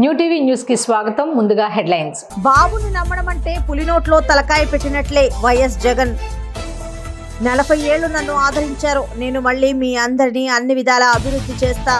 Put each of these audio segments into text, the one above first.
New TV news కి స్వాగతం. ముందుగా హెడ్లైన్స్. బాబుని నమ్మడం అంటే పులినోట్లో తలకాయ పెట్టినట్లే. వైఎస్ జగన్ 40 ఏళ్లు నన్ను ఆదరించారు. నేను మళ్ళీ మీ అందరినీ అన్ని విధాలా అభివృద్ధి చేస్తా.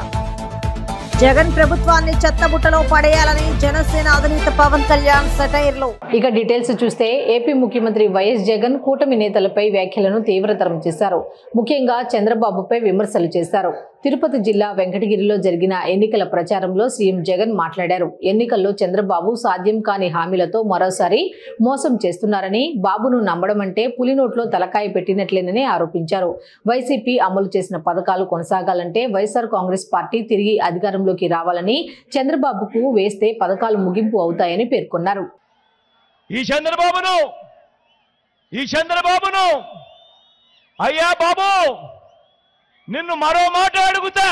జగన్ ప్రభుత్వాన్ని చెత్తబుట్టలో పడేయాలని జనసేన అధినేత పవన్ కళ్యాణ్ సెటైర్లో. ఇక డీటెయిల్స్ చూస్తే ఏపీ ముఖ్యమంత్రి వైఎస్ జగన్ కూటమి నేతలపై వ్యాఖ్యలను తీవ్రతరం చేశారు. ముఖ్యంగా చంద్రబాబుపై విమర్శలు చేశారు. తిరుపతి జిల్లా వెంకటగిరిలో జరిగిన ఎన్నికల ప్రచారంలో సీఎం జగన్ మాట్లాడారు. ఎన్నికల్లో చంద్రబాబు సాధ్యం కాని హామీలతో మరోసారి మోసం చేస్తున్నారని, బాబును నమ్మడం అంటే పులినోట్లో తలకాయ పెట్టినట్లేనని ఆరోపించారు. వైసీపీ అమలు చేసిన పథకాలు కొనసాగాలంటే వైఎస్ఆర్ కాంగ్రెస్ పార్టీ తిరిగి అధికారంలోకి రావాలని, చంద్రబాబుకు వేస్తే పథకాలు ముగింపు అవుతాయని పేర్కొన్నారు. ఈ చంద్రబాబును అయ్యా బాబు, నిన్ను మరో మాట అడుగుతా,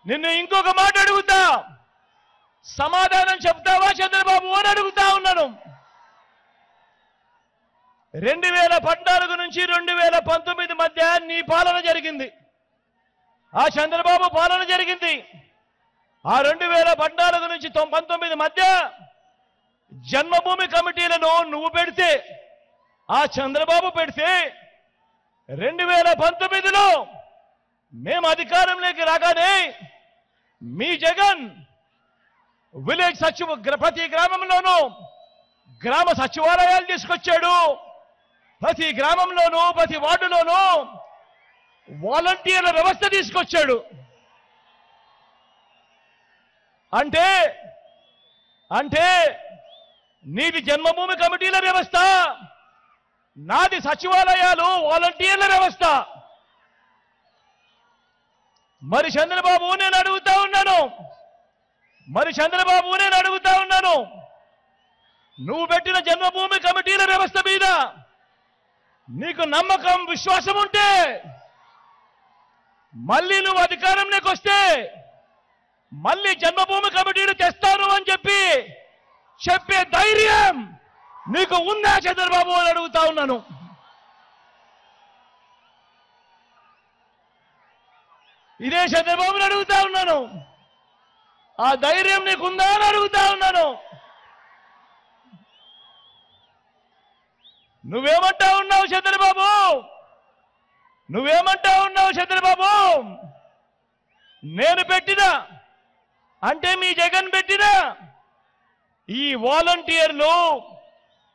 నిన్ను ఇంకొక మాట అడుగుతా, సమాధానం చెప్తావా చంద్రబాబు అని అడుగుతా ఉన్నాను. 2014 నుంచి 2019 మధ్య నీ పాలన జరిగింది, ఆ చంద్రబాబు పాలన జరిగింది. ఆ 2014 నుంచి 19 మధ్య జన్మభూమి కమిటీలను నువ్వు పెడితే, ఆ చంద్రబాబు పెడితే, 2019లో మేము అధికారంలోకి రాగానే మీ జగన్ ప్రతి గ్రామంలోనూ గ్రామ సచివాలయాలు తీసుకొచ్చాడు. ప్రతి గ్రామంలోనూ ప్రతి వార్డులోనూ వాలంటీర్ల వ్యవస్థ తీసుకొచ్చాడు. అంటే అంటే నీది జన్మభూమి కమిటీల వ్యవస్థ, నాది సచివాలయాలు వాలంటీర్ల వ్యవస్థ. మరి చంద్రబాబు నేను అడుగుతా ఉన్నాను, నువ్వు పెట్టిన జన్మభూమి కమిటీల వ్యవస్థ మీద నీకు నమ్మకం, విశ్వాసం ఉంటే మళ్ళీ నువ్వు అధికారంలోకి వస్తే మళ్ళీ జన్మభూమి కమిటీలు తెస్తాను అని చెప్పే ధైర్యం నీకు ఉందా చంద్రబాబు అని అడుగుతా ఉన్నాను. ఇదే చంద్రబాబుని అడుగుతా ఉన్నాను, ఆ ధైర్యం నీకుందా అని అడుగుతా ఉన్నాను. నువ్వేమంటా ఉన్నావు చంద్రబాబు? నేను పెట్టిన అంటే మీ జగన్ పెట్టిన ఈ వాలంటీర్లు,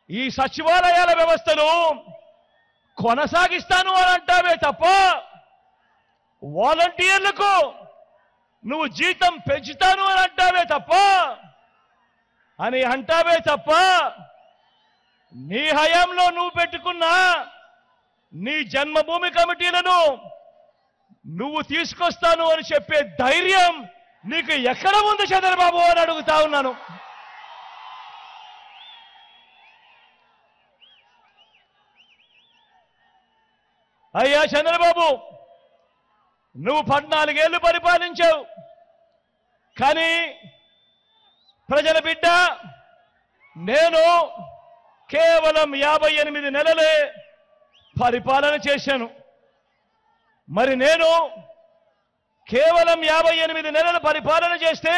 ఈ సచివాలయాల వ్యవస్థను కొనసాగిస్తాను అని అంటావే తప్ప, వాలంటీర్లకు నువ్వు జీతం పెంచుతాను అని అంటావే తప్ప నీ హయాంలో నువ్వు పెట్టుకున్న నీ జన్మభూమి కమిటీలను నువ్వు తీసుకొస్తాను అని చెప్పే ధైర్యం నీకు ఎక్కడ ఉంది చంద్రబాబు అని అడుగుతా ఉన్నాను. అయ్యా చంద్రబాబు, నువ్వు 14 ఏళ్లు పరిపాలించావు, కానీ ప్రజల బిడ్డ నేను కేవలం 58 నెలలే పరిపాలన చేశాను. మరి నేను కేవలం 58 నెలలు పరిపాలన చేస్తే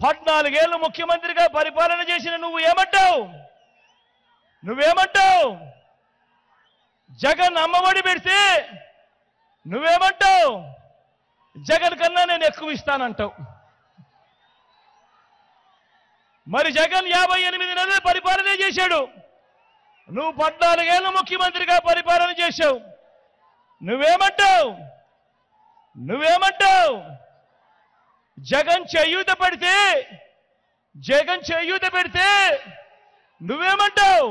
14 ఏళ్ళు ముఖ్యమంత్రిగా పరిపాలన చేసిన నువ్వేమంటావు? జగన్ అమ్మఒడి పెడితే నువ్వేమంటావు? జగన్ కన్నా నేను ఎక్కువ ఇస్తానంటావు. మరి జగన్ 58 నెలలు పరిపాలన చేశాడు, నువ్వు 14 ఏళ్ళు ముఖ్యమంత్రిగా పరిపాలన చేశావు. నువ్వేమంటావు? జగన్ చేయూత పెడితే నువ్వేమంటావు?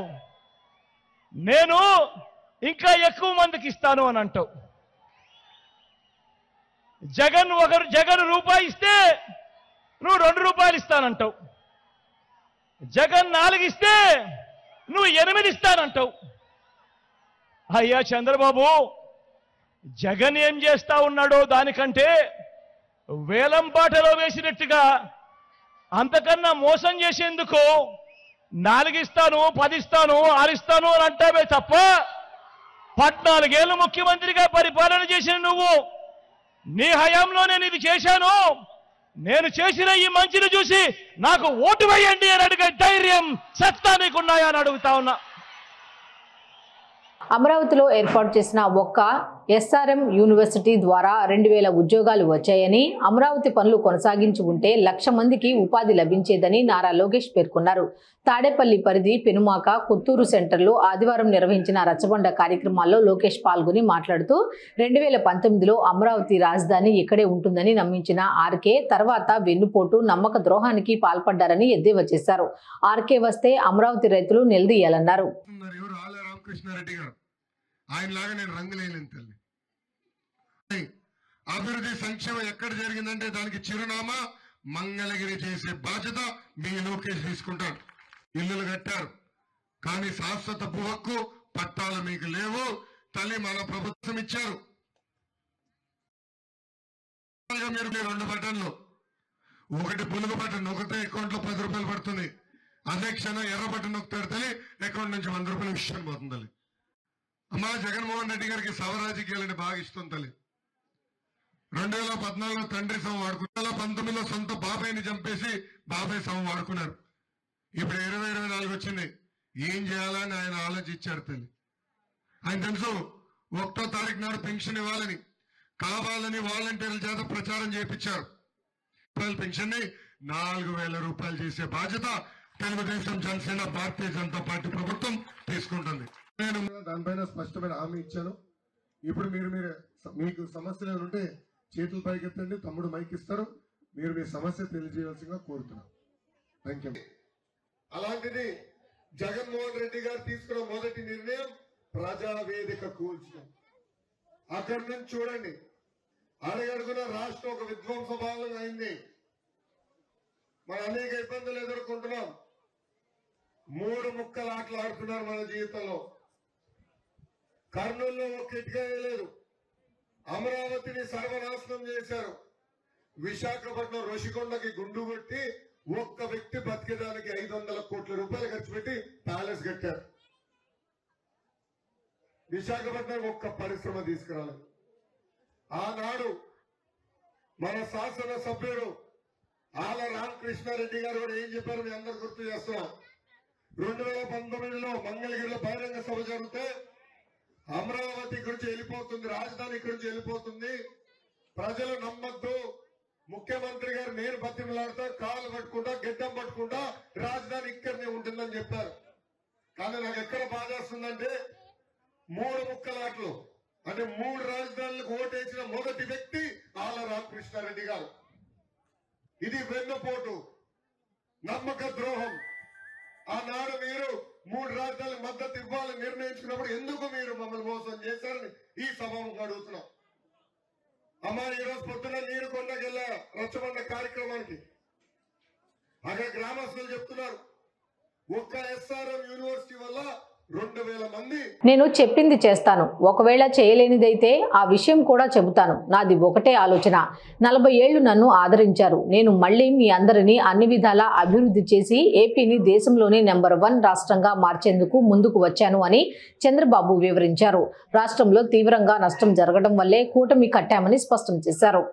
నేను ఇంకా ఎక్కువ మందికి ఇస్తాను అని అంటావు. జగన్ రూపాయి ఇస్తే నువ్వు 2 రూపాయలు ఇస్తానంటావు. జగన్ 4 ఇస్తే నువ్వు 8 ఇస్తానంటావు. అయ్యా చంద్రబాబు, జగన్ ఏం చేస్తా ఉన్నాడో దానికంటే వేలం పాటలో వేసినట్టుగా అంతకన్నా మోసం చేసేందుకు 4 ఇస్తాను, 10 ఇస్తాను, 6 ఇస్తాను అని అంటావే తప్ప 14 ఏళ్ళు ముఖ్యమంత్రిగా పరిపాలన చేసిన నువ్వు నీ హయాంలో నేను ఇది చేశాను, నేను చేసిన ఈ మంచిని చూసి నాకు ఓటు వేయండి అని అడిగే ధైర్యం సత్తా నీకున్నాయా అని అడుగుతా ఉన్నా. అమరావతిలో ఏర్పాటు చేసిన ఒక్క ఎస్ఆర్ఎం యూనివర్సిటీ ద్వారా 2000 ఉద్యోగాలు వచ్చాయని, అమరావతి పనులు కొనసాగించి ఉంటే 1,00,000 మందికి ఉపాధి లభించేదని నారా లోకేష్ పేర్కొన్నారు. తాడేపల్లి పరిధి పెనుమాక కొత్తూరు సెంటర్లో ఆదివారం నిర్వహించిన రచ్చబండ కార్యక్రమాల్లో లోకేష్ పాల్గొని మాట్లాడుతూ 2019లో అమరావతి రాజధాని ఇక్కడే ఉంటుందని నమ్మించిన ఆర్కే తర్వాత వెన్నుపోటు నమ్మక ద్రోహానికి పాల్పడ్డారని ఎద్దేవా చేశారు. ఆర్కే వస్తే అమరావతి రైతులు నిలదీయాలన్నారు. కృష్ణారెడ్డి గారు ఆయనలాగా నేను రంగులేయలేను తల్లి. అభివృద్ధి సంక్షేమం ఎక్కడ జరిగిందంటే దానికి చిరునామా మంగళగిరి చేసే బాధ్యత మీ లోకేష్ తీసుకుంటారు. ఇల్లులు కట్టారు కానీ శాశ్వత భూ హక్కు పట్టాలు మీకు లేవు తల్లి. మన ప్రభుత్వం ఇచ్చారు. మీరు 2 బటన్లు, ఒకటి పులుగు బటన్ నొక్కితే అకౌంట్ లో 10 రూపాయలు పడుతుంది. అదే క్షణం ఎర్ర బటన్ నొక్కుతాడు తల్లి, అకౌంట్ నుంచి 100 రూపాయల విషయం పోతుంది తల్లి. అమ్మా జగన్మోహన్ రెడ్డి గారికి సవరాజకీయాలని బాగా ఇష్టం తల్లి. 2014లో తండ్రి సమ వాడుకున్నారు. 2019లో సొంత బాబాయిని చంపేసి బాబాయ్ సమ వాడుకున్నారు. ఇప్పుడు 2024 వచ్చింది. ఏం చేయాలని ఆయన ఆలోచించారు తల్లి. ఆయన తెలుసు 1వ తారీఖు నాడు పెన్షన్ ఇవ్వాలని, కావాలని వాలంటీర్ల చేత ప్రచారం చేయించారు. పెన్షన్ ని 4,000 రూపాయలు చేసే బాధ్యత తెలుగుదేశం జనసేన భారతీయ జనతా పార్టీ ప్రభుత్వం తీసుకుంటుంది. నేను దానిపైన స్పష్టమైన హామీ ఇచ్చాను. ఇప్పుడు మీకు సమస్యలు ఏమంటే చేతులు పైకెత్తండి, తమ్ముడు మైక్ ఇస్తారు, మీరు మీ సమస్య తెలియజేయవలసిందిగా కోరుతున్నాను. Thank you. అలాంటిది జగన్మోహన్ రెడ్డి గారు తీసుకున్న మొదటి నిర్ణయం ప్రజావేదిక కూల్చడం. అక్కడి నుంచి చూడండి అడుగడుగున రాష్ట్రం ఒక విధ్వంసభావం అయింది. మనం అనేక ఇబ్బందులు ఎదుర్కొంటున్నాం. 3 ముక్కలు ఆటలు ఆడుతున్నారు మన జీవితంలో. కర్నూలులో ఒక్క ఇటుక వేయలేదు. అమరావతిని సర్వనాశనం చేశారు. విశాఖపట్నం రుషికొండకి గుండు కొట్టి ఒక్క వ్యక్తి బతికేదానికి 500 కోట్ల రూపాయలు ఖర్చు పెట్టి ప్యాలెస్ కట్టారు. విశాఖపట్నం ఒక్క పరిశ్రమ తీసుకురాలేదు. ఆనాడు మన శాసన సభ్యుడు ఆల రామకృష్ణారెడ్డి గారు కూడా ఏం చెప్పారు మీ అందరు గుర్తు చేస్తున్నాం. 2019లో మంగళగిరిలో బహిరంగ సభ జరిగితే అమరావతి గురించి వెళ్ళిపోతుంది, రాజధాని గురించి వెళ్ళిపోతుంది, ప్రజలు నమ్మద్దు, ముఖ్యమంత్రి గారు నేను బతిమలాడుతా, కాలు పట్టుకుంటా, గెడ్డం పట్టుకుంటా, రాజధాని ఇక్కడనే ఉంటుందని చెప్పారు. కానీ నాకు ఎక్కడ బాధ వస్తుందంటే 3 ముక్కలాట్లు అంటే 3 రాజధానులకు ఓటేసిన మొదటి వ్యక్తి ఆల రామకృష్ణారెడ్డి గారు. ఇది వెన్నుపోటు, నమ్మక ద్రోహం. ఆనాడు మీరు 3 రాజధానులకు మద్దతు ఇవ్వాలని నిర్ణయించుకున్నప్పుడు ఎందుకు మీరు మమ్మల్ని మోసం చేశారని ఈ సభకు అడుగుతున్నాం. అమ్మా ఈరోజు పొద్దున నీరుకొండకెళ్ళ రచ్చబండ కార్యక్రమానికి అక్కడ గ్రామస్తులు చెప్తున్నారు ఒక్క ఎస్ఆర్ఎం యూనివర్సిటీ వల్ల 2,000 మంది. నేను చెప్పింది చేస్తాను, ఒకవేళ చేయలేనిదైతే ఆ విషయం కూడా చెబుతాను. నాది ఒకటే ఆలోచన. 40 ఏళ్లు నన్ను ఆదరించారు. నేను మళ్ళీ మీ అందరినీ అన్ని విధాలా అభివృద్ధి చేసి ఏపీని దేశంలోనే నెంబర్ 1 రాష్ట్రంగా మార్చేందుకు ముందుకు వచ్చాను అని చంద్రబాబు వివరించారు. రాష్ట్రంలో తీవ్రంగా నష్టం జరగడం వల్లే కూటమి కట్టామని స్పష్టం చేశారు.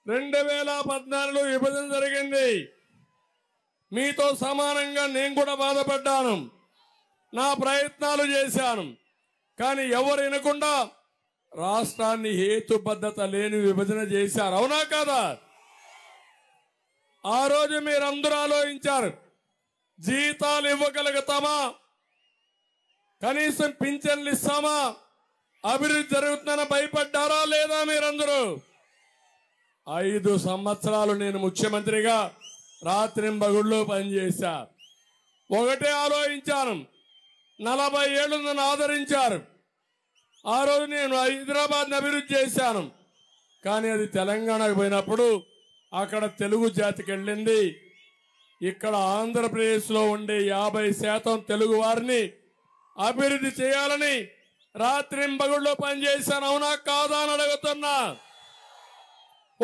2014లో విభజన జరిగింది. మీతో సమానంగా నేను కూడా బాధపడ్డాను. నా ప్రయత్నాలు చేశాను. కానీ ఎవరు వినకుండా రాష్ట్రాన్ని హేతుబద్ధత లేని విభజన చేశారు. అవునా కాదా? ఆ రోజు మీరందరూ ఆలోచించారు, జీతాలు ఇవ్వగలుగుతామా, కనీసం పింఛన్లు ఇస్తామా, అభివృద్ధి జరుగుతుందని భయపడ్డారా లేదా? మీరందరూ 5 సంవత్సరాలు నేను ముఖ్యమంత్రిగా రాత్రింబగుళ్ళు పనిచేశా. ఒకటే ఆలోచించాను, 40 ఏళ్లు నన్ను ఆదరించారు. ఆ రోజు నేను హైదరాబాద్ని అభివృద్ధి చేశాను. కానీ అది తెలంగాణకు పోయినప్పుడు అక్కడ తెలుగు జాతికి వెళ్ళింది. ఇక్కడ ఆంధ్రప్రదేశ్లో ఉండే 50% తెలుగు వారిని అభివృద్ధి చేయాలని రాత్రింబగుళ్ళు పనిచేశాను. అవునా కాదా అని అడుగుతున్నా.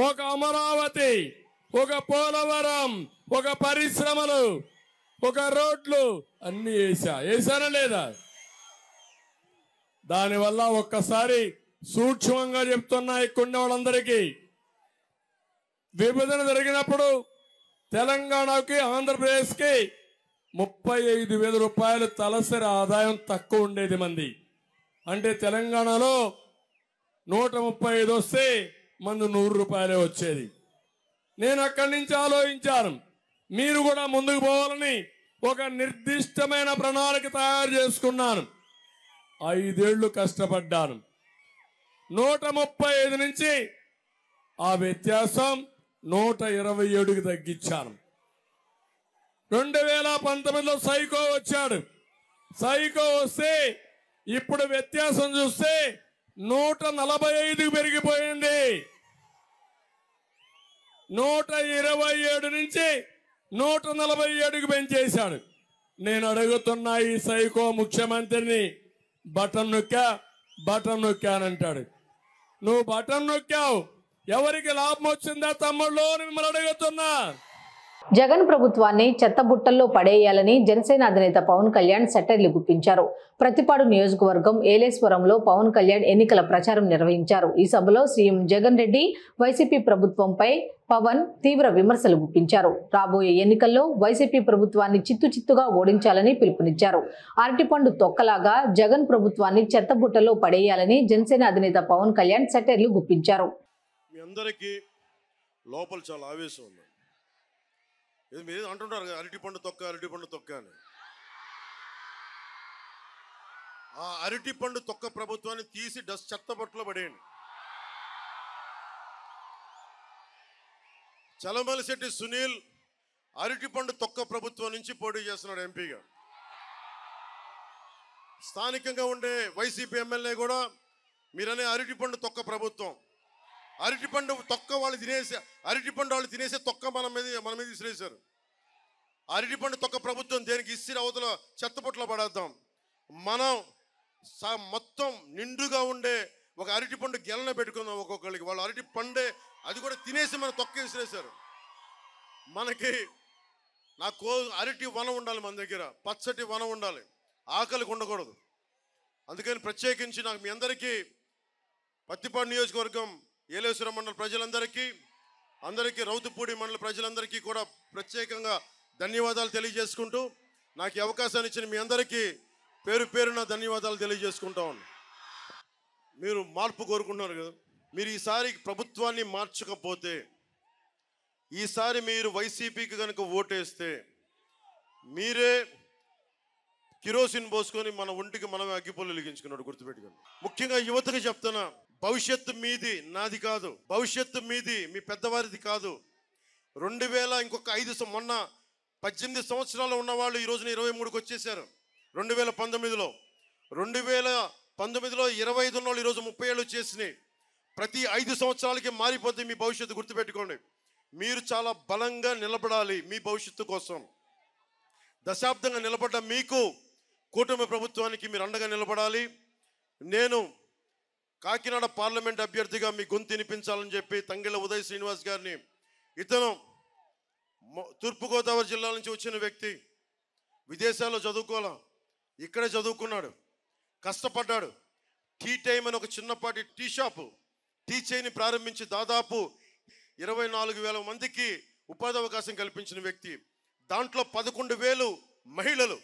ఒక అమరావతి, ఒక పోలవరం, ఒక పరిశ్రమలు, ఒక రోడ్లు అన్ని వేసానా లేదా? దానివల్ల ఒక్కసారి సూక్ష్మంగా చెప్తున్నా ఇక్కడ వాళ్ళందరికీ, విభజన జరిగినప్పుడు తెలంగాణకి ఆంధ్రప్రదేశ్కి 35,000 రూపాయలు తలసరి ఆదాయం తక్కువ ఉండేది మంది. అంటే తెలంగాణలో 135 వస్తే మంది 100 రూపాయలే వచ్చేది. నేను అక్కడి నుంచి ఆలోచించాను, మీరు కూడా ముందుకు పోవాలని ఒక నిర్దిష్టమైన ప్రణాళిక తయారు చేసుకున్నాను. 5 ఏళ్లు కష్టపడ్డాను. 135 నుంచి ఆ వ్యత్యాసం 127కి తగ్గించాను. 2019లో సైకో వచ్చాడు. సైకో వస్తే ఇప్పుడు వ్యత్యాసం చూస్తే 145కి పెరిగిపోయింది. 127 నుంచి 147కి పెంచేశాడు. నేను అడుగుతున్నా ఈ సైకో ముఖ్యమంత్రిని, బటన్ నొక్కానంటాడు. నువ్వు బటన్ నొక్కావు, ఎవరికి లాభం వచ్చిందా తమ్ముళ్ళు మిమ్మల్ని అడుగుతున్నా. జగన్ ప్రభుత్వాన్ని చెత్తబుట్టల్లో పడేయాలని జనసేన అధినేత పవన్ కళ్యాణ్ సెటైర్లు గుప్పించారు. ప్రతిపాడు నియోజకవర్గం ఏలేశ్వరంలో పవన్ కళ్యాణ్ ఎన్నికల ప్రచారం నిర్వహించారు. ఈ సభలో సీఎం జగన్ రెడ్డి వైసీపీ ప్రభుత్వంపై పవన్ తీవ్ర విమర్శలు గుప్పించారు. రాబోయే ఎన్నికల్లో వైసీపీ ప్రభుత్వాన్ని చిత్తుచిత్తుగా ఓడించాలని పిలుపునిచ్చారు. అరటిపండు తొక్కలాగా జగన్ ప్రభుత్వాన్ని చెత్తబుట్టలో పడేయాలని జనసేన అధినేత పవన్ కళ్యాణ్ సెటైర్లు గుప్పించారు. మీ అందరికీ లోపల చాలా ఆవేశం ఉంది. మీరు అంటుంటారు కదా, అరటిపండు తొక్క అని. ఆ అరటిపండు తొక్క ప్రభుత్వాన్ని తీసి చెత్తబుట్టలో పడేయండి. చలమలశెట్టి సునీల్ అరటిపండు తొక్క ప్రభుత్వం నుంచి పోటీ చేస్తున్నాడు ఎంపీగా. స్థానికంగా ఉండే వైసీపీ ఎమ్మెల్యే కూడా మీరనే అరటిపండు తొక్క ప్రభుత్వం, అరటిపండు తొక్క వాళ్ళు తినేసే తొక్క మన మీద విసిరేశారు. అరటిపండు తొక్క ప్రభుత్వం దేనికి ఇసిరి అవతల చెత్తపుట్లో పడేద్దాం. మనం మొత్తం నిండుగా ఉండే ఒక అరటిపండు గెలన పెట్టుకుందాం ఒక్కొక్కరికి. వాళ్ళు అరటి పండే అది కూడా తినేసి మన తొక్క విసిరేశారు. మనకి అరటి వనం ఉండాలి, మన దగ్గర పచ్చటి వనం ఉండాలి, ఆకలికి ఉండకూడదు. అందుకని ప్రత్యేకించి నాకు మీ అందరికీ పత్తిపాడు నియోజకవర్గం ఏలేశ్వరం మండల ప్రజలందరికీ రౌతుపూడి మండల ప్రజలందరికీ కూడా ప్రత్యేకంగా ధన్యవాదాలు తెలియజేసుకుంటూ, నాకు ఈ అవకాశాన్ని ఇచ్చిన మీ అందరికీ పేరు పేరున ధన్యవాదాలు తెలియజేసుకుంటా ఉన్నాను. మీరు మార్పు కోరుకుంటున్నారు కదా, మీరు ఈసారి ప్రభుత్వాన్ని మార్చకపోతే, ఈసారి మీరు వైసీపీకి కనుక ఓటేస్తే మీరే కిరోసిన్ పోసుకొని మన ఒంటికి మనమే అగ్గిపుల్లు వెలిగించుకున్నాడు, గుర్తుపెట్టుకోండి. ముఖ్యంగా యువతకి చెప్తున్నా, భవిష్యత్తు మీది, నాది కాదు. భవిష్యత్తు మీది, మీ పెద్దవారిది కాదు. 2000 ఇంకొక 5 మొన్న 18 సంవత్సరాలు ఉన్నవాళ్ళు ఈ రోజున 23కి వచ్చేసారు. 2019లో 25 ఉన్నవాళ్ళు ఈరోజు 30 ఏళ్ళు వచ్చేసినాయి. ప్రతి 5 సంవత్సరాలకి మారిపోతే మీ భవిష్యత్తు, గుర్తుపెట్టుకోండి. మీరు చాలా బలంగా నిలబడాలి మీ భవిష్యత్తు కోసం. దశాబ్దంగా నిలబడ్డ మీకు, కూటమి ప్రభుత్వానికి మీరు అండగా నిలబడాలి. నేను కాకినాడ పార్లమెంట్ అభ్యర్థిగా మీ గొంతు వినిపించాలని చెప్పి తంగెళ్ళ ఉదయ్ శ్రీనివాస్ గారిని, ఇతను తూర్పుగోదావరి జిల్లా నుంచి వచ్చిన వ్యక్తి, విదేశాల్లో చదువుకోవాలా, ఇక్కడే చదువుకున్నాడు, కష్టపడ్డాడు. టీ టైం అని ఒక చిన్నపాటి టీ షాపు, టీ చైని ప్రారంభించి దాదాపు 24,000 మందికి ఉపాధి అవకాశం కల్పించిన వ్యక్తి. దాంట్లో 11,000 మహిళలు.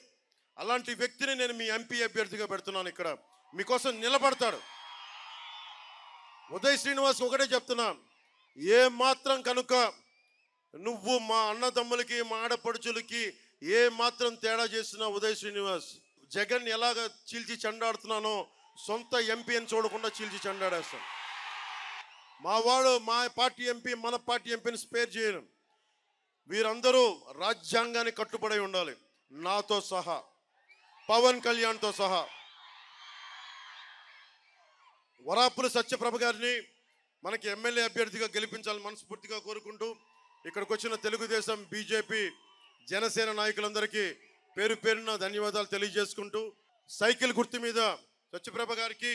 అలాంటి వ్యక్తిని నేను మీ ఎంపీ అభ్యర్థిగా పెడుతున్నాను. ఇక్కడ మీకోసం నిలబడతాడు. ఉదయ్ శ్రీనివాస్ ఒకటే చెప్తున్నా, ఏ మాత్రం కనుక నువ్వు మా అన్నదమ్ములకి, మా ఆడపడుచులకి ఏ మాత్రం తేడా చేస్తున్నా, ఉదయ్ శ్రీనివాస్ జగన్ ఎలాగ చీల్చి చెండాడుతున్నానో సొంత ఎంపీ అని చూడకుండా చీల్చి చెండాడేస్తాను. మా పార్టీ ఎంపీ, మన పార్టీ ఎంపీని స్పేర్ చేయను. వీరందరూ రాజ్యాంగాన్ని కట్టుబడి ఉండాలి, నాతో సహా, పవన్ కళ్యాణ్తో సహా. వరాపుల సత్యప్రభ గారిని మనకి ఎమ్మెల్యే అభ్యర్థిగా గెలిపించాలని మనస్ఫూర్తిగా కోరుకుంటూ, ఇక్కడికి వచ్చిన తెలుగుదేశం, బీజేపీ, జనసేన నాయకులందరికీ పేరు పేరున ధన్యవాదాలు తెలియజేసుకుంటూ, సైకిల్ గుర్తు మీద సత్యప్రభ గారికి,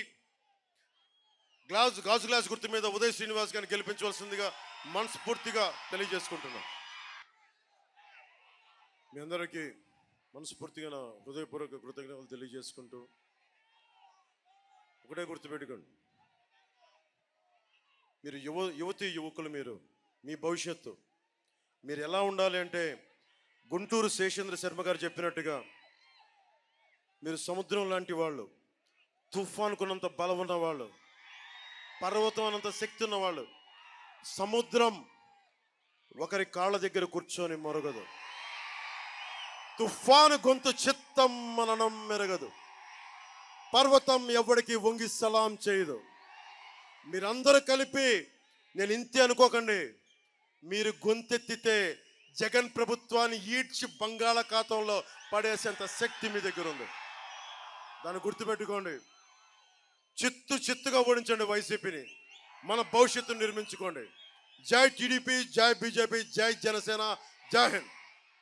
గాజు గ్లాస్ గుర్తు మీద ఉదయ్ శ్రీనివాస్ గారిని గెలిపించవలసిందిగా మనస్ఫూర్తిగా తెలియజేసుకుంటున్నాం. మీ అందరికీ మనస్ఫూర్తిగా నా హృదయపూర్వక కృతజ్ఞతలు తెలియజేసుకుంటూ, ఒకటే గుర్తుపెట్టుకోండి, మీరు యువకులు, మీరు మీ భవిష్యత్తు. మీరు ఎలా ఉండాలి అంటే గుంటూరు శేషేంద్ర శర్మ గారు చెప్పినట్టుగా మీరు సముద్రం లాంటి వాళ్ళు, తుఫానుకున్నంత బలం ఉన్నవాళ్ళు, పర్వతం అన్నంత శక్తి ఉన్నవాళ్ళు. సముద్రం ఒకరి కాళ్ళ దగ్గర కూర్చొని మొరగదు, తుఫాను గొంతు చిత్తం మననం మెరగదు, పర్వతం ఎవడికి వంగి సలాం చేయదు. మీరందరూ కలిపి నేను ఇంతే అనుకోకండి. మీరు గొంతెత్తితే జగన్ ప్రభుత్వాన్ని ఈడ్చి బంగాళాఖాతంలో పడేసేంత శక్తి మీ దగ్గర ఉంది. దాన్ని గుర్తుపెట్టుకోండి. చిత్తుగా ఓడించండి వైసీపీని. మన భవిష్యత్తును నిర్మించుకోండి. జై టీడీపీ, జై బీజేపీ, జై జనసేన, జై హింద్.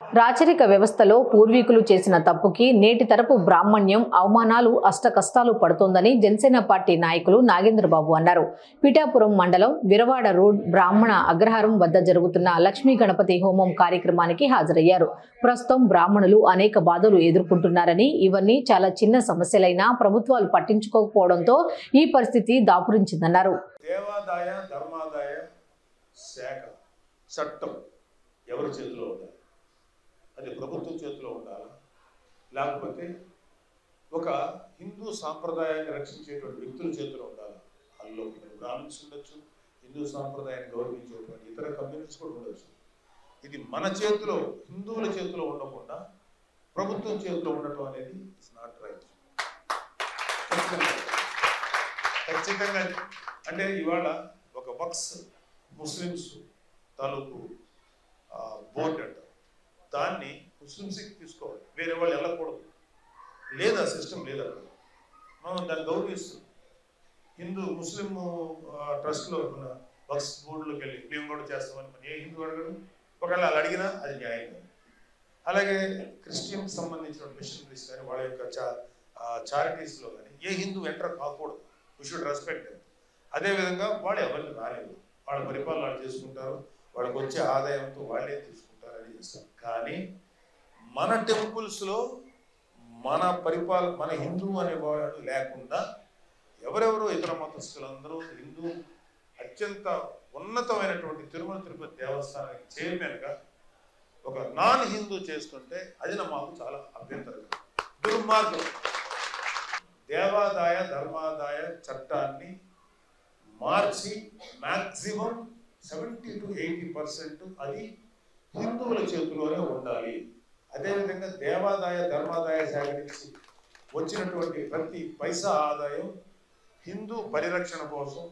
రాచరిక వ్యవస్థలో పూర్వీకులు చేసిన తప్పుకి నేటి తరపు బ్రాహ్మణ్యం అవమానాలు అష్టకష్టాలు పడుతోందని జనసేన పార్టీ నాయకులు నాగేంద్రబాబు అన్నారు. పిఠాపురం మండలం విరవాడ రోడ్ బ్రాహ్మణ అగ్రహారం వద్ద జరుగుతున్న లక్ష్మీ గణపతి హోమం కార్యక్రమానికి హాజరయ్యారు. ప్రస్తుతం బ్రాహ్మణులు అనేక బాధలు ఎదుర్కొంటున్నారని, ఇవన్నీ చాలా చిన్న సమస్యలైనా ప్రభుత్వాలు పట్టించుకోకపోవడంతో ఈ పరిస్థితి దాపురించిందన్నారు. దేవాదాయ ధర్మాదాయ శాఖ చట్టం ఎవరి చేతిలో ఉండాలి? అది ప్రభుత్వం చేతిలో ఉండాలా, లేకపోతే ఒక హిందూ సాంప్రదాయాన్ని రక్షించేటువంటి వ్యక్తుల చేతిలో ఉండాలా? అందులో బ్రాహ్మణ్స్ ఉండొచ్చు, హిందూ సాంప్రదాయాన్ని గౌరవించేటువంటి ఇతర కమ్యూనిటీస్ కూడా ఉండొచ్చు. ఇది మన చేతిలో, హిందువుల చేతిలో ఉండకుండా ప్రభుత్వం చేతిలో ఉండటం అనేది ఇట్స్ నాట్ రైట్. ఖచ్చితంగా అంటే ఇవాళ ఒక వక్స్ ముస్లిమ్స్ తాలూకు బోర్డు అంట, దాన్ని ముస్లిమ్స్కి తీసుకోవాలి, వేరే వాళ్ళు వెళ్ళకూడదు. లేదా సిస్టమ్ లేదా, మనం దాన్ని గౌరవిస్తాం. హిందూ ముస్లిం ట్రస్ట్లో మన వక్స్ బోర్డులోకి వెళ్ళి మేము కూడా చేస్తామని మన ఏ హిందూ అడగడం, ఒకవేళ వాళ్ళు అడిగినా అది న్యాయం. అలాగే క్రిస్టియన్కి సంబంధించిన మిషనరీస్ కానీ వాళ్ళ యొక్క చారిటీస్లో కానీ ఏ హిందూ ఎంటర్ కాకూడదు. We should respect. అదేవిధంగా వాళ్ళు ఎవరిని రాలేదు, వాళ్ళ పరిపాలన వాళ్ళు చేసుకుంటారు, వాళ్ళకి వచ్చే ఆదాయంతో వాళ్ళే తీసుకుంటారని చేస్తారు. కానీ మన టెంపుల్స్లో మన మన హిందూ అనేవాడు లేకుండా ఎవరెవరో ఇతర మతస్థులందరూ హిందూ అత్యంత ఉన్నతమైనటువంటి తిరుమల తిరుపతి దేవస్థానానికి చైర్మన్గా ఒక నాన్ హిందూ చేస్తుంటే అది మాకు చాలా అభ్యంతరంగా, దుర్మార్గం. దేవాదాయ ధర్మాదాయ చట్టాన్ని మార్చి మ్యాక్సిమం 70 to 80% అది హిందువుల చేతిలోనే ఉండాలి. అదేవిధంగా దేవాదాయ ధర్మాదాయ శాఖ నుంచి వచ్చినటువంటి ప్రతి పైసా ఆదాయం హిందూ పరిరక్షణ కోసం,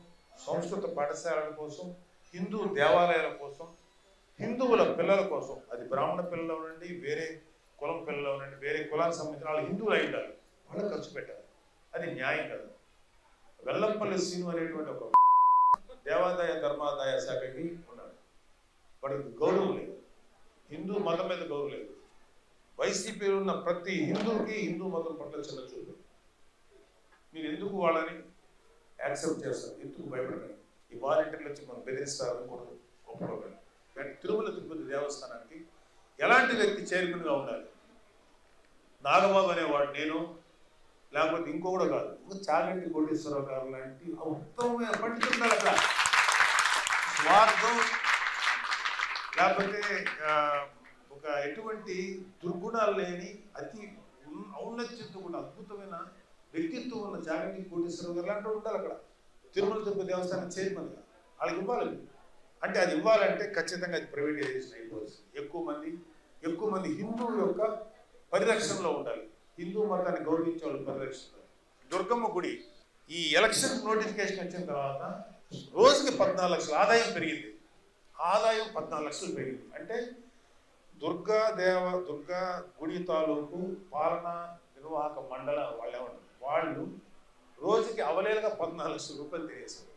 సంస్కృత పాఠశాలల కోసం, హిందూ దేవాలయాల కోసం, హిందువుల పిల్లల కోసం, అది బ్రాహ్మణ పిల్లలు ఉండండి, వేరే కులం పిల్లలు ఉండండి, వేరే కులానికి సంబంధించిన వాళ్ళు హిందువులు అయి ఉండాలి, వాళ్ళు ఖర్చు పెట్టాలి. అది న్యాయం కదా. వెల్లంపల్లి సీను అనేటువంటి ఒక దేవాదాయ ధర్మాదాయ శాఖకి ఉన్నాడు, వాడికి గౌరవం లేదు, హిందూ మతం మీద గౌరవం లేదు. వైసీపీలో ఉన్న ప్రతి హిందూకి హిందూ మతం పట్ల చిన్న చూపు. మీరు ఎందుకు వాళ్ళని యాక్సెప్ట్ చేస్తారు? ఎందుకు భయపడకండి. ఈ వాలంటీర్లు వచ్చి మనం బెదిరిస్తారని కూడా ఒప్పుకోకండి. కానీ తిరుమల తిరుపతి దేవస్థానానికి ఎలాంటి వ్యక్తి చైర్మన్గా ఉండాలి? నాగబాబు అనేవాడు నేను, లేకపోతే ఇంకో కూడా కాదు, ఒక చాగంటి కోటేశ్వరరావు గారు లాంటి ఉత్తమమైన పండితులు ఉండాలి అక్కడ. స్వార్థం లేకపోతే ఒక ఎటువంటి దుర్గుణాలు లేని అతి ఔన్నత్యంతో కూడా అద్భుతమైన వ్యక్తిత్వం ఉన్న చాగంటి కోటేశ్వరరావు గారు లాంటి ఉండాలి అక్కడ తిరుమల తిరుపతి దేవస్థానం చైర్మన్గా. వాళ్ళకి ఇవ్వాలి. అంటే అది ఇవ్వాలంటే ఖచ్చితంగా అది ప్రైవేటైజేషన్ అయిపోవచ్చు. ఎక్కువ మంది హిందువు యొక్క పరిరక్షణలో ఉండాలి, హిందూ మతాన్ని గౌరవించే వాళ్ళు పరిరక్షణ. దుర్గమ్మ గుడి ఈ ఎలక్షన్ నోటిఫికేషన్ వచ్చిన తర్వాత రోజుకి 14 లక్షల ఆదాయం పెరిగింది. ఆదాయం 14 లక్షలు పెరిగింది. అంటే దుర్గా గుడి తాలూకు పాలనా నిర్వాహక మండల వాళ్ళు రోజుకి అవలేలుగా 14 లక్షల రూపాయలు తిరిగేశారు.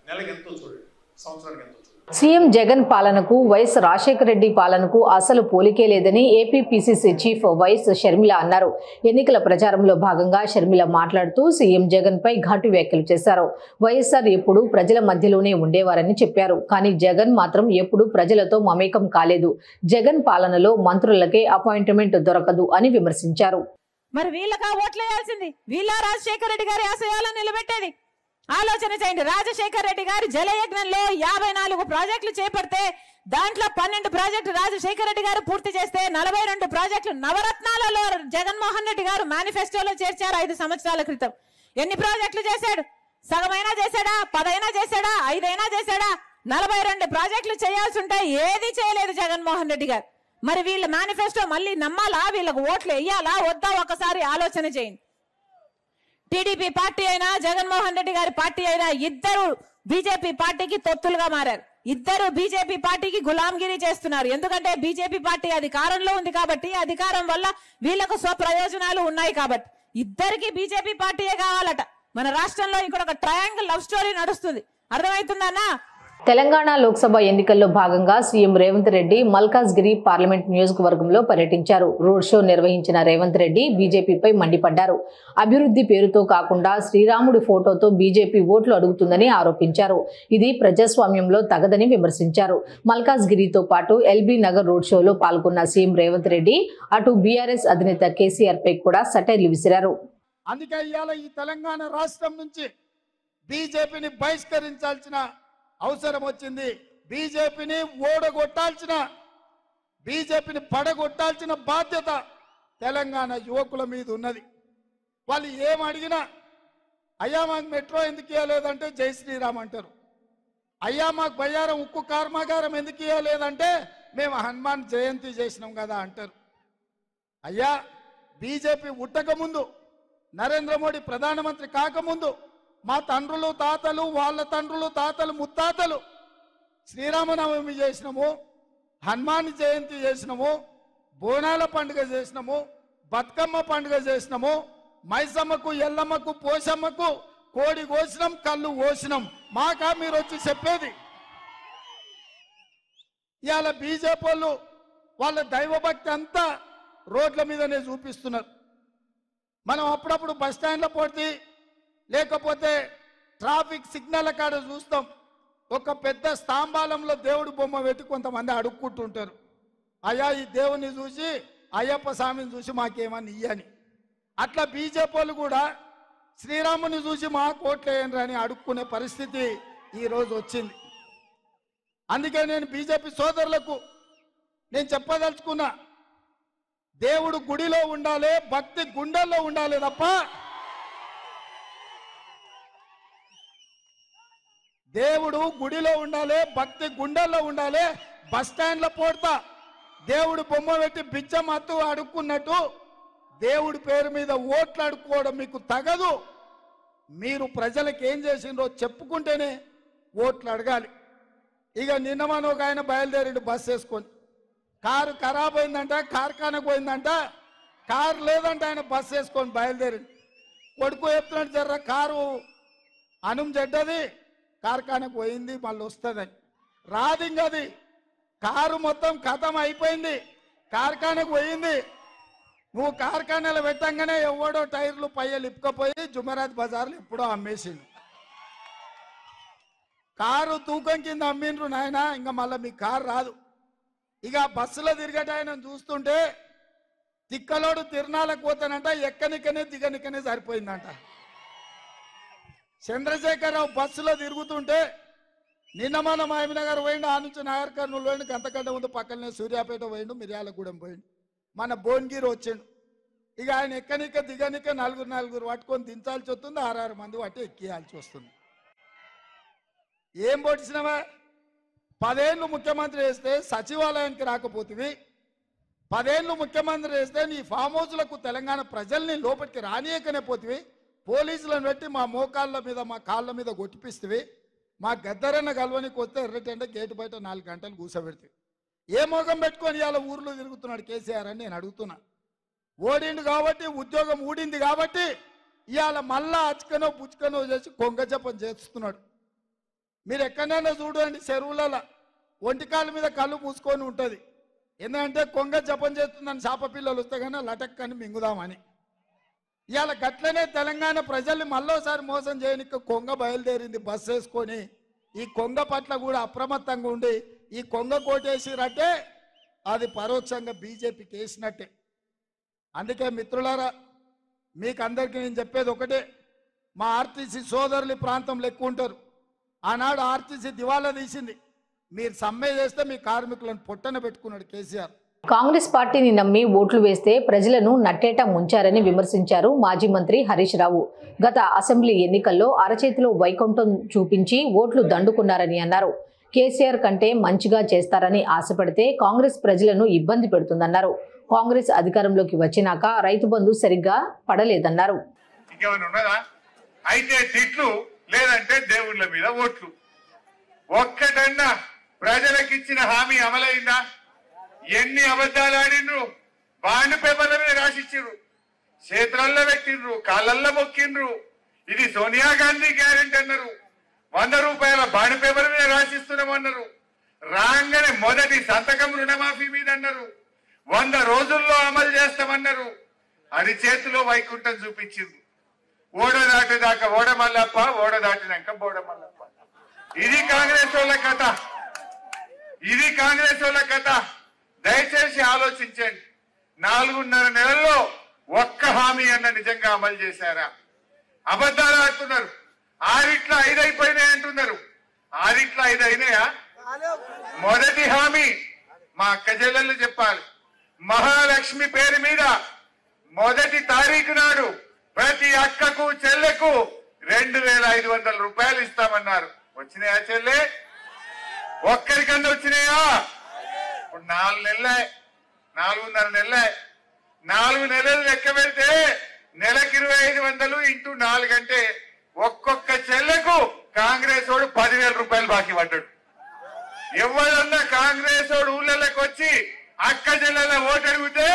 నెలకి ఎంతో చూడండి, సంవత్సరానికి ఎంతో చూడండి. సీఎం జగన్ పాలనకు వైఎస్ రాజశేఖర రెడ్డి పాలనకు అసలు పోలికే లేదని AP PCC chief YS Sharmila అన్నారు. ఎన్నికల ప్రచారంలో భాగంగా షర్మిల మాట్లాడుతూ సీఎం జగన్ పై ఘాటు వ్యాఖ్యలు చేశారు. వైఎస్ఆర్ ఎప్పుడూ ప్రజల మధ్యలోనే ఉండేవారని చెప్పారు. కానీ జగన్ మాత్రం ఎప్పుడూ ప్రజలతో మమేకం కాలేదు. జగన్ పాలనలో మంత్రులకే అపాయింట్మెంట్ దొరకదు అని విమర్శించారు. మరి వీళ్ళకా ఓట్లు వేయాల్సింది? వీళ్ళ రాజశేఖర రెడ్డి గారి ఆశయాలను నిలబెట్టేది? ఆలోచన చేయండి. రాజశేఖర రెడ్డి గారి జలయజ్ఞంలో 54 ప్రాజెక్టులు చేపడితే దాంట్లో 12 ప్రాజెక్టులు రాజశేఖర రెడ్డి గారు పూర్తి చేస్తే 42 ప్రాజెక్టులు నవరత్నాలలో జగన్మోహన్ రెడ్డి గారు మేనిఫెస్టోలో చేర్చారు 5 సంవత్సరాల క్రితం. ఎన్ని ప్రాజెక్టులు చేశాడు? సగమైనా చేశాడా? 10 అయినా చేశాడా? 5 అయినా చేశాడా? 42 ప్రాజెక్టులు చేయాల్సి ఉంటే ఏది చేయలేదు జగన్మోహన్ రెడ్డి గారు. మరి వీళ్ళ మేనిఫెస్టో మళ్ళీ నమ్మాలా? వీళ్ళకు ఓట్లు వేయాలా వద్దా? ఒకసారి ఆలోచన చేయండి. టీడీపీ పార్టీ అయినా జగన్మోహన్ రెడ్డి గారి పార్టీ అయినా ఇద్దరు బీజేపీ పార్టీకి తొత్తులుగా మారారు. ఇద్దరు బీజేపీ పార్టీకి గులాంగిరి చేస్తున్నారు. ఎందుకంటే బీజేపీ పార్టీ అధికారంలో ఉంది కాబట్టి, అధికారం వల్ల వీళ్లకు స్వప్రయోజనాలు ఉన్నాయి కాబట్టి ఇద్దరికి బీజేపీ పార్టీయే కావాలట. మన రాష్ట్రంలో ఇక్కడ ఒక ట్రయాంగిల్ లవ్ స్టోరీ నడుస్తుంది. అర్థమవుతుందన్నా? తెలంగాణ లోక్సభ ఎన్నికల్లో భాగంగా సీఎం రేవంత్ రెడ్డి మల్కాజ్గిరి పార్లమెంట్ నియోజకవర్గంలో పర్యటించారు. రోడ్ షో నిర్వహించిన రేవంత్ రెడ్డి బీజేపీపై మండిపడ్డారు. అభివృద్ధి పేరుతో కాకుండా శ్రీరాముడి ఫోటోతో బీజేపీ ఓట్లు అడుగుతుందని ఆరోపించారు. ఇది ప్రజాస్వామ్యంలో తగదని విమర్శించారు. మల్కాజ్గిరితో పాటు ఎల్బీ నగర్ రోడ్ షోలో పాల్గొన్న సీఎం రేవంత్ రెడ్డి అటు బీఆర్ఎస్ అధినేత కేసీఆర్ పై కూడా సటైర్లు విసిరారు. అందుకే ఇవాళ ఈ తెలంగాణ రాష్ట్రం నుంచి బీజేపీని బహిష్కరించాల్సిన అవసరం వచ్చింది. బీజేపీని ఓడగొట్టాల్సిన, బీజేపీని పడగొట్టాల్సిన బాధ్యత తెలంగాణ యువకుల మీద ఉన్నది. వాళ్ళు ఏం అడిగినా అయ్యా మాకు మెట్రో ఎందుకు ఇవ్వలేదంటే జై శ్రీరామ్ అంటారు. అయ్యా మాకు బయ్యారం ఉక్కు కర్మాగారం ఎందుకు ఇవ్వలేదంటే మేము హనుమాన్ జయంతి చేసినాం కదా అంటారు. అయ్యా బీజేపీ ఉట్టకముందు, నరేంద్ర మోడీ ప్రధానమంత్రి కాకముందు మా తండ్రులు తాతలు, వాళ్ళ తండ్రులు తాతలు ముత్తాతలు శ్రీరామనవమి చేసినాము, హనుమాన్ జయంతి చేసినాము, బోనాల పండుగ చేసినాము, బతుకమ్మ పండుగ చేసినాము, మైసమ్మకు ఎల్లమ్మకు పోషమ్మకు కోడి కోసినాం, కళ్ళు కోసినాం. మాకా మీరు వచ్చి చెప్పేది? ఇవాళ బీజేపీ వాళ్ళు వాళ్ళ దైవభక్తి అంతా రోడ్ల మీదనే చూపిస్తున్నారు. మనం అప్పుడప్పుడు బస్ స్టాండ్లో పోటీ లేకపోతే ట్రాఫిక్ సిగ్నల్ కాడ చూస్తాం, ఒక పెద్ద స్తంభాలంలో దేవుడి బొమ్మ పెట్టి కొంతమంది అడుక్కుంటుంటారు. అయ్యా ఈ దేవుని చూసి, అయ్యప్ప స్వామిని చూసి మాకేమని ఇయ్యని. అట్లా బీజేపీ వాళ్ళు కూడా శ్రీరాముని చూసి మా కోట్లు వేయండి అని అడుక్కునే పరిస్థితి ఈరోజు వచ్చింది. అందుకే నేను బీజేపీ సోదరులకు నేను చెప్పదలుచుకున్నా, దేవుడు గుడిలో ఉండాలి, భక్తి గుండెల్లో ఉండాలి తప్ప దేవుడు గుడిలో ఉండాలి, భక్తి గుండెల్లో ఉండాలి. బస్ స్టాండ్లో పోడతా దేవుడు బొమ్మ పెట్టి బిచ్చమత్తు అడుక్కున్నట్టు దేవుడి పేరు మీద ఓట్లు అడుక్కోవడం మీకు తగదు. మీరు ప్రజలకు ఏం చేసిండ్రో చెప్పుకుంటేనే ఓట్లు అడగాలి. ఇక నిన్న మన ఒక ఆయన బయలుదేరిండు బస్ వేసుకొని, కారు ఖరాబ్ అయిందంట, కార్ఖానకు పోయిందంట, కారు లేదంటే ఆయన బస్ వేసుకొని బయలుదేరిండు. కొడుకు చెప్తున్నాడు జర్ర కారు అనుం చెడ్డది, కార్ఖానకు పోయింది, మళ్ళీ వస్తుందని. రాదింగది కారు మొత్తం ఖతం అయిపోయింది, కార్ఖానకు పోయింది. నువ్వు కార్ఖానాలో పెట్టంగానే ఎవడో టైర్లు పయ్యలు ఇప్పుకపోయి జుమరాత్ బజార్లు ఎప్పుడో అమ్మేసిండు. కారు తూకం కింద అమ్మిండ్రు నాయన, ఇంకా మళ్ళీ మీ కారు రాదు. ఇక బస్సులో తిరిగట ఆయన చూస్తుంటే తిక్కలోడు తిరునాళ్ళకు పోతానంట, ఎక్కనికనే దిగనికనే సరిపోయిందంట. చంద్రశేఖరరావు బస్సులో తిరుగుతుంటే నిన్న మన మహబూబ్నగర్ పోయిండు, ఆ నుంచి నాగర్ కర్నూలు పోయిండు, గంతకంటే ముందు పక్కనే సూర్యాపేట పోయిండు, మిర్యాలగూడెం పోయిండు, మన భువనగిరి వచ్చిండు. ఇక ఆయన ఎక్కనిక దిగనిక నలుగురు పట్టుకొని దించాల్సి వస్తుంది, 6 మంది పట్టి ఎక్కియాల్సి వస్తుంది. ఏం పొడిచినవా? 10 ఏళ్ళు ముఖ్యమంత్రి వేస్తే సచివాలయానికి రాకపోతివి, 10 ఏళ్ళు ముఖ్యమంత్రి వేస్తే నీ ఫామ్ హౌస్లకు తెలంగాణ ప్రజల్ని లోపలికి రానియకనే పోతివి, పోలీసులను పెట్టి మా మోకాళ్ళ మీద మా కాళ్ళ మీద కొట్టిపిస్తే, మా గద్దరన్న గల్వనికి వస్తే ఎర్రటంటే గేటు బయట 4 గంటలు కూర్చోబెడితే ఏ మోగం పెట్టుకొని ఇవాళ ఊర్లో తిరుగుతున్నాడు కేసీఆర్ అని నేను అడుగుతున్నా. ఓడిండు కాబట్టి, ఉద్యోగం ఊడింది కాబట్టి ఇవాళ మళ్ళా అచ్చుకనో పుచ్చుకనో చేసి కొంగ జపం చేస్తున్నాడు. మీరు ఎక్కడైనా చూడండి, చెరువులలో ఒంటికాల మీద కళ్ళు మూసుకొని ఉంటుంది. ఎందుకంటే కొంగ జపం చేస్తుందని చేప పిల్లలు వస్తే కానీ లటక్కని మింగుదామని. ఇవాళ గట్లనే తెలంగాణ ప్రజల్ని మళ్ళోసారి మోసం చేయడానికి కొంగ బయలుదేరింది బస్ వేసుకొని. ఈ కొంగ పట్ల కూడా అప్రమత్తంగా ఉండి ఈ కొంగ కోటేసిరంటే అది పరోక్షంగా బీజేపీకి వేసినట్టే. అందుకే మిత్రులారా, మీకు అందరికీ నేను చెప్పేది ఒకటే, మా ఆర్టీసీ సోదరులు ప్రాంతంలో ఎక్కువ ఉంటారు. ఆనాడు ఆర్టీసీ దివాలా తీసింది, మీరు సమ్మె చేస్తే మీ కార్మికులను పొట్టన పెట్టుకున్నాడు కేసీఆర్. కాంగ్రెస్ పార్టీని నమ్మి ఓట్లు వేస్తే ప్రజలను నట్టేట ముంచారని విమర్శించారు మాజీ మంత్రి హరీష్ రావు. గత అసెంబ్లీ ఎన్నికల్లో అరచేతిలో వైకుంఠం చూపించి ఓట్లు దండుకున్నారని అన్నారు. కేసీఆర్ కంటే మంచిగా చేస్తారని ఆశపడితే కాంగ్రెస్ ప్రజలను ఇబ్బంది పెడుతుందన్నారు. కాంగ్రెస్ అధికారంలోకి వచ్చినాక రైతు బంధు సరిగ్గా పడలేదన్నారు. అయితే తిట్లు లేదంటే దేవుళ్ళ మీద ఓట్లు. ఒక్కటన్నా ప్రజలకు ఇచ్చిన హామీ అమలైందా? ఎన్ని అబద్ధాలు ఆడినరు, బాండ్ పేపర్ల మీద రాసిచ్చిర్రు, చేతులల్లో పెట్టిండ్రు, కాళ్ళల్లో మొక్కిండ్రు. ఇది సోనియా గాంధీ గ్యారెంటీ అన్నారు. 100 రూపాయల బాండ్ పేపర్ మీద రాసిస్తున్నామన్నారు. రాగానే మొదటి సంతకం రుణమాఫీ మీద అన్నారు. 100 రోజుల్లో అమలు చేస్తామన్నారు. అది చేతిలో వైకుంఠం చూపించింది. ఓడ దాటేదాకా ఓడ మల్లప్ప, ఓడ దాటినాక బోడ మల్లప్ప. ఇది కాంగ్రెస్ వాళ్ళ కథ. ఇది కాంగ్రెస్ వాళ్ళ కథ. దయచేసి ఆలోచించండి. 4.5 నెలల్లో ఒక్క హామీ అన్న నిజంగా అమలు చేశారా? అబద్ధాలు ఆడుతున్నారు. 6 5 అయిపోయినాయి అంటున్నారు. 6 5 అయినాయా? మొదటి హామీ మా అక్క చెల్లెళ్ళు చెప్పాలి. మహాలక్ష్మి పేరు మీద మొదటి తారీఖు నాడు ప్రతి అక్కకు చెల్లెకు 2,500 రూపాయలు ఇస్తామన్నారు. వచ్చినాయా చెల్లె? ఒక్కరికన్నా వచ్చినాయా? ఇప్పుడు 4 నెలలే, 4.5 నెలలే. 4 నెలలు లెక్క పెడితే నెలకు 2,500 ఇంటూ 4 అంటే ఒక్కొక్క చెల్లెకు కాంగ్రెస్ వాడు 10,000 రూపాయలు బాకీ పడ్డాడు. ఎవరన్నా కాంగ్రెస్ వాడు ఊళ్ళకి వచ్చి అక్క చెల్లెల ఓటు అడిగితే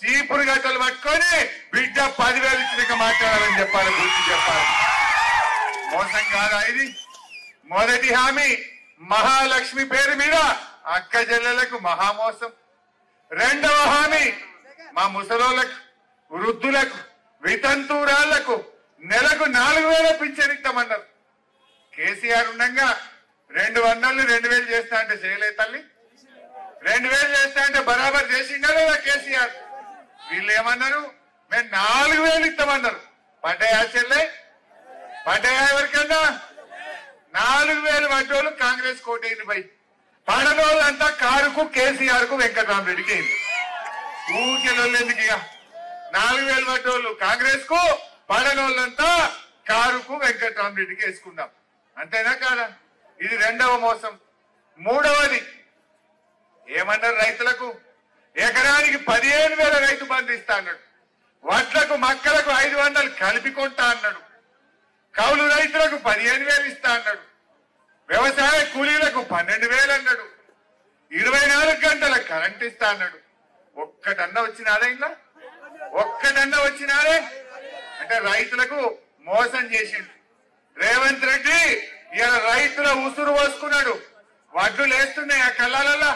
సీపురు గట్టలు పట్టుకొని బిడ్డ 10,000 ఇచ్చినాక మాట్లాడాలని చెప్పాలి, గుర్తు చెప్పాలి. మోసం కాదా ఇది? మొదటి హామీ మహాలక్ష్మి పేరు మీద అక్క చెల్లెలకు మహామోసం. రెండవ హామీ మా ముసలోళ్లకు, వృద్ధులకు, వితంతురాళ్లకు నెలకు 4,000 పింఛన్ ఇస్తామన్నారు. కేసీఆర్ ఉండగా 200 2,000 చేస్తా అంటే చేయలేదు తల్లి. 2,000 చేస్తా అంటే బరాబర్ చేసిందా లేదా కేసీఆర్? వీళ్ళు ఏమన్నారు? మేము 4,000 ఇస్తామన్నారు. పడ్డాయా చెల్లె? పడ్డాయా ఎవరికన్నా? 4,000 పడ్డోళ్ళు కాంగ్రెస్ కోటైంది. పై పడనోళ్ళంతా కారుకు కేసీఆర్ కు వెంకటరామరెడ్డికి ఊకెళ్ళేందుకు ఇక 4,000 పడ్డోళ్ళు కాంగ్రెస్ కు, పడనోళ్ళంతా కారుకు వెంకటరామరెడ్డికి వేసుకుందాం. అంతేనా కాదా? ఇది రెండవ మోసం. మూడవది ఏమన్నారు? రైతులకు ఎకరానికి 15,000 రైతు బంధు ఇస్తా అన్నాడు. వడ్లకు మక్కలకు 500 కలిపి కొంటా అన్నాడు. కౌలు రైతులకు 15,000 ఇస్తా అన్నాడు. వ్యవసాయ కూలీలకు 12,000 అన్నాడు. 24 గంటల కరెంట్ ఇస్తా అన్నాడు. ఒక్కటన్నా వచ్చినాదే? ఇంకా ఒక్కటన్నా వచ్చినాదే? అంటే రైతులకు మోసం చేసిండు రేవంత్ రెడ్డి. ఇలా రైతుల ఉసురు పోసుకున్నాడు. వడ్లు లేస్తున్నాయి ఆ కళ్ళాలలో,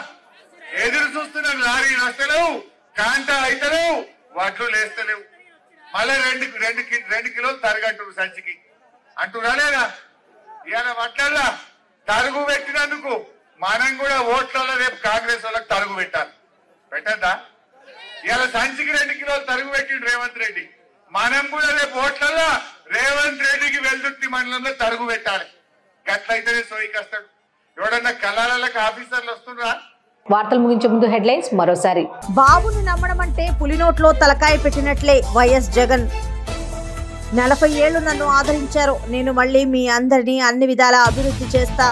ఎదురు చూస్తున్నాడు. లారీలు వస్తలేవు, కాంటా అయితలేవు, వడ్లు లేస్తలేవు. మళ్ళీ 2 కిలోలు తరగంటారు సంచికి అంటున్నా లేదా? ఇలా వడ్లల్లా తరుగు పెట్టినందుకు మనం కూడా ఓట్లలో రేపు కాంగ్రెస్ వాళ్ళకి తరుగు పెట్టాలి. పెట్టద్దా? ఇలా సంచికి 2 కిలోలు తరుగు పెట్టిండు రేవంత్ రెడ్డి. మనం కూడా రేపు ఓట్లలో రేవంత్ రెడ్డికి వెల్దుర్తి మండలంలో తరుగు పెట్టాలి. గట్లయితేనే సోయికి వస్తాడు. ఎవడన్నా కళాలకు ఆఫీసర్లు వస్తుండ్రా? వార్తలు ముగించే ముందు హెడ్లైన్స్ మరోసారి. బాబుని నమ్మడం అంటే పులినోట్లో తలకాయ పెట్టినట్లే వైఎస్ జగన్. 40 ఏళ్లు నన్ను ఆదరించారు. నేను మళ్ళీ మీ అందరినీ అన్ని విధాలా అభివృద్ధి చేస్తా.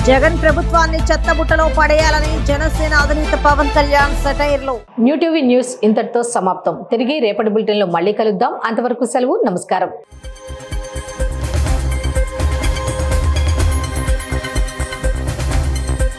జగన్ ప్రభుత్వాన్ని చెత్తబుట్టలో పడేయాలని జనసేన అధినేత పవన్ కళ్యాణ్ సెటైర్లో. న్యూ టీవీ న్యూస్ ఇంతటితో సమాప్తం. తిరిగి రేపటి బులెటిన్లో మళ్ళీ కలుద్దాం. అంతవరకు సెలవు. నమస్కారం.